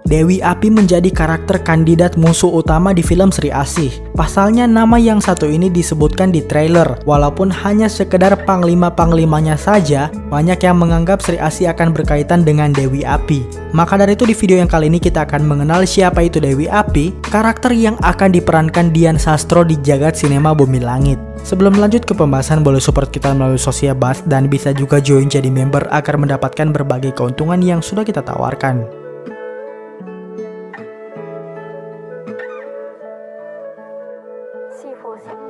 Dewi Api menjadi karakter kandidat musuh utama di film Sri Asih. Pasalnya nama yang satu ini disebutkan di trailer. Walaupun hanya sekedar panglima-panglimanya saja, banyak yang menganggap Sri Asih akan berkaitan dengan Dewi Api. Maka dari itu di video yang kali ini kita akan mengenal siapa itu Dewi Api, karakter yang akan diperankan Dian Sastro di jagat sinema Bumi Langit. Sebelum lanjut ke pembahasan, boleh support kita melalui Sosial Buzz dan bisa juga join jadi member agar mendapatkan berbagai keuntungan yang sudah kita tawarkan.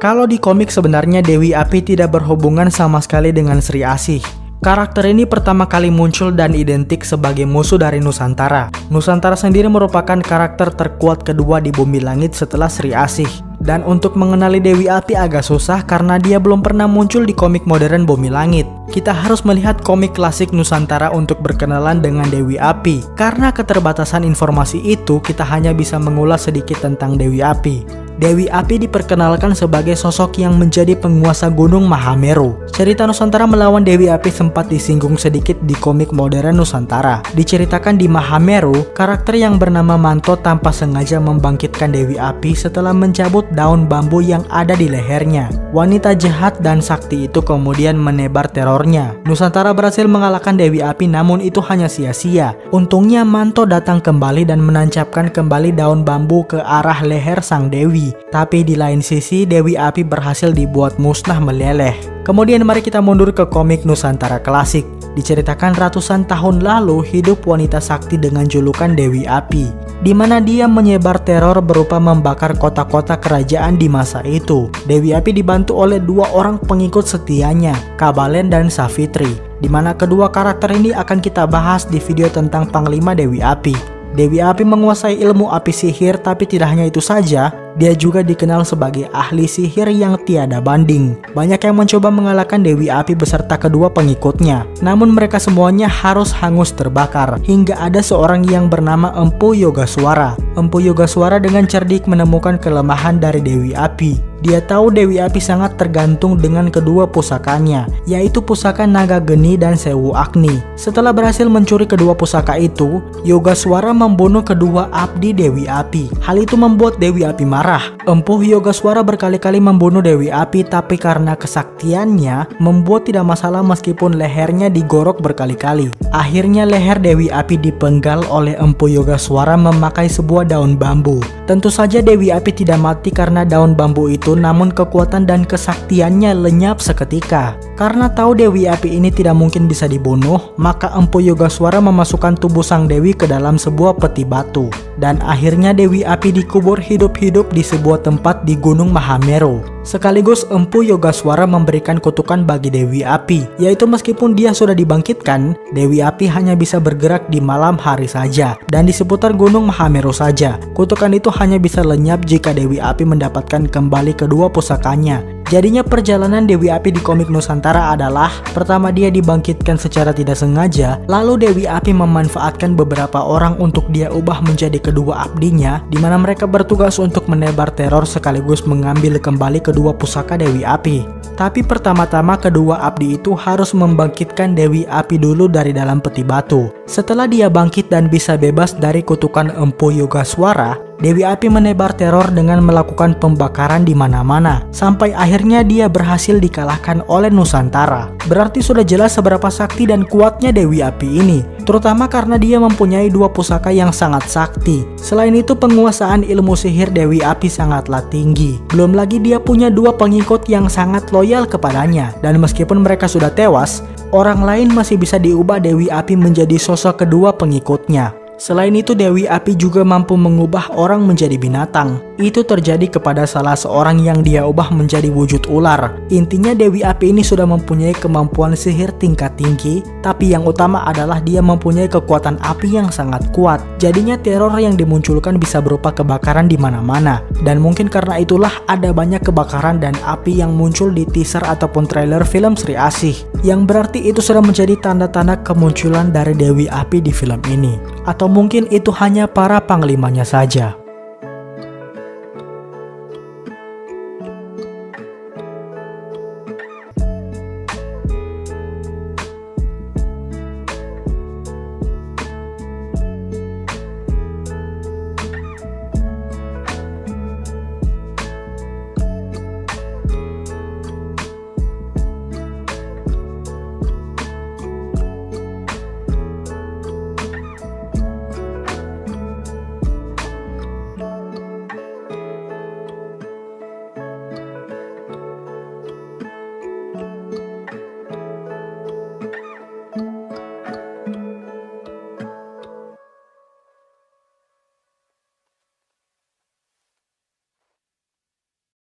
Kalau di komik sebenarnya Dewi Api tidak berhubungan sama sekali dengan Sri Asih. Karakter ini pertama kali muncul dan identik sebagai musuh dari Nusantara. Nusantara sendiri merupakan karakter terkuat kedua di Bumi Langit setelah Sri Asih. Dan untuk mengenali Dewi Api agak susah karena dia belum pernah muncul di komik modern Bumi Langit. Kita harus melihat komik klasik Nusantara untuk berkenalan dengan Dewi Api. Karena keterbatasan informasi itu, kita hanya bisa mengulas sedikit tentang Dewi Api. Dewi Api diperkenalkan sebagai sosok yang menjadi penguasa Gunung Mahameru. Cerita Nusantara melawan Dewi Api sempat disinggung sedikit di komik modern Nusantara. Diceritakan di Mahameru, karakter yang bernama Manto tanpa sengaja membangkitkan Dewi Api setelah mencabut daun bambu yang ada di lehernya. Wanita jahat dan sakti itu kemudian menebar terornya. Nusantara berhasil mengalahkan Dewi Api, namun itu hanya sia-sia. Untungnya Manto datang kembali dan menancapkan kembali daun bambu ke arah leher sang Dewi. Tapi di lain sisi, Dewi Api berhasil dibuat musnah meleleh. Kemudian mari kita mundur ke komik Nusantara klasik. Diceritakan ratusan tahun lalu hidup wanita sakti dengan julukan Dewi Api, di mana dia menyebar teror berupa membakar kota-kota kerajaan di masa itu. Dewi Api dibantu oleh dua orang pengikut setianya, Kabalen dan Savitri, di mana kedua karakter ini akan kita bahas di video tentang Panglima Dewi Api. Dewi Api menguasai ilmu api sihir, tapi tidak hanya itu saja, dia juga dikenal sebagai ahli sihir yang tiada banding. Banyak yang mencoba mengalahkan Dewi Api beserta kedua pengikutnya, namun mereka semuanya harus hangus terbakar, hingga ada seorang yang bernama Empu Yogaswara. Empu Yogaswara dengan cerdik menemukan kelemahan dari Dewi Api. Dia tahu Dewi Api sangat tergantung dengan kedua pusakanya, yaitu pusaka Naga Geni dan Sewu Agni. Setelah berhasil mencuri kedua pusaka itu, Yogaswara membunuh kedua abdi Dewi Api. Hal itu membuat Dewi Api marah. Empu Yogaswara berkali-kali membunuh Dewi Api, tapi karena kesaktiannya membuat tidak masalah meskipun lehernya digorok berkali-kali. Akhirnya leher Dewi Api dipenggal oleh Empu Yogaswara memakai sebuah daun bambu. Tentu saja Dewi Api tidak mati karena daun bambu itu, namun kekuatan dan kesaktiannya lenyap seketika. Karena tahu Dewi Api ini tidak mungkin bisa dibunuh, maka Empu Yogaswara memasukkan tubuh sang Dewi ke dalam sebuah peti batu. Dan akhirnya Dewi Api dikubur hidup-hidup di sebuah tempat di Gunung Mahameru. Sekaligus Empu Yogaswara memberikan kutukan bagi Dewi Api, yaitu meskipun dia sudah dibangkitkan, Dewi Api hanya bisa bergerak di malam hari saja dan di seputar Gunung Mahameru saja. Kutukan itu hanya bisa lenyap jika Dewi Api mendapatkan kembali kedua pusakanya. Jadinya perjalanan Dewi Api di komik Nusantara adalah, pertama dia dibangkitkan secara tidak sengaja, lalu Dewi Api memanfaatkan beberapa orang untuk dia ubah menjadi kedua abdinya, di mana mereka bertugas untuk menebar teror sekaligus mengambil kembali kedua pusaka Dewi Api. Tapi pertama-tama kedua abdi itu harus membangkitkan Dewi Api dulu dari dalam peti batu. Setelah dia bangkit dan bisa bebas dari kutukan Empu Yogaswara, Dewi Api menebar teror dengan melakukan pembakaran di mana-mana, sampai akhirnya dia berhasil dikalahkan oleh Nusantara. Berarti sudah jelas seberapa sakti dan kuatnya Dewi Api ini, terutama karena dia mempunyai dua pusaka yang sangat sakti. Selain itu, penguasaan ilmu sihir Dewi Api sangatlah tinggi. Belum lagi dia punya dua pengikut yang sangat loyal kepadanya, dan meskipun mereka sudah tewas, orang lain masih bisa diubah Dewi Api menjadi sosok kedua pengikutnya. Selain itu, Dewi Api juga mampu mengubah orang menjadi binatang. Itu terjadi kepada salah seorang yang dia ubah menjadi wujud ular. Intinya Dewi Api ini sudah mempunyai kemampuan sihir tingkat tinggi, tapi yang utama adalah dia mempunyai kekuatan api yang sangat kuat. Jadinya teror yang dimunculkan bisa berupa kebakaran di mana-mana. Dan mungkin karena itulah ada banyak kebakaran dan api yang muncul di teaser ataupun trailer film Sri Asih. Yang berarti itu sudah menjadi tanda-tanda kemunculan dari Dewi Api di film ini. Atau mungkin itu hanya para panglimanya saja.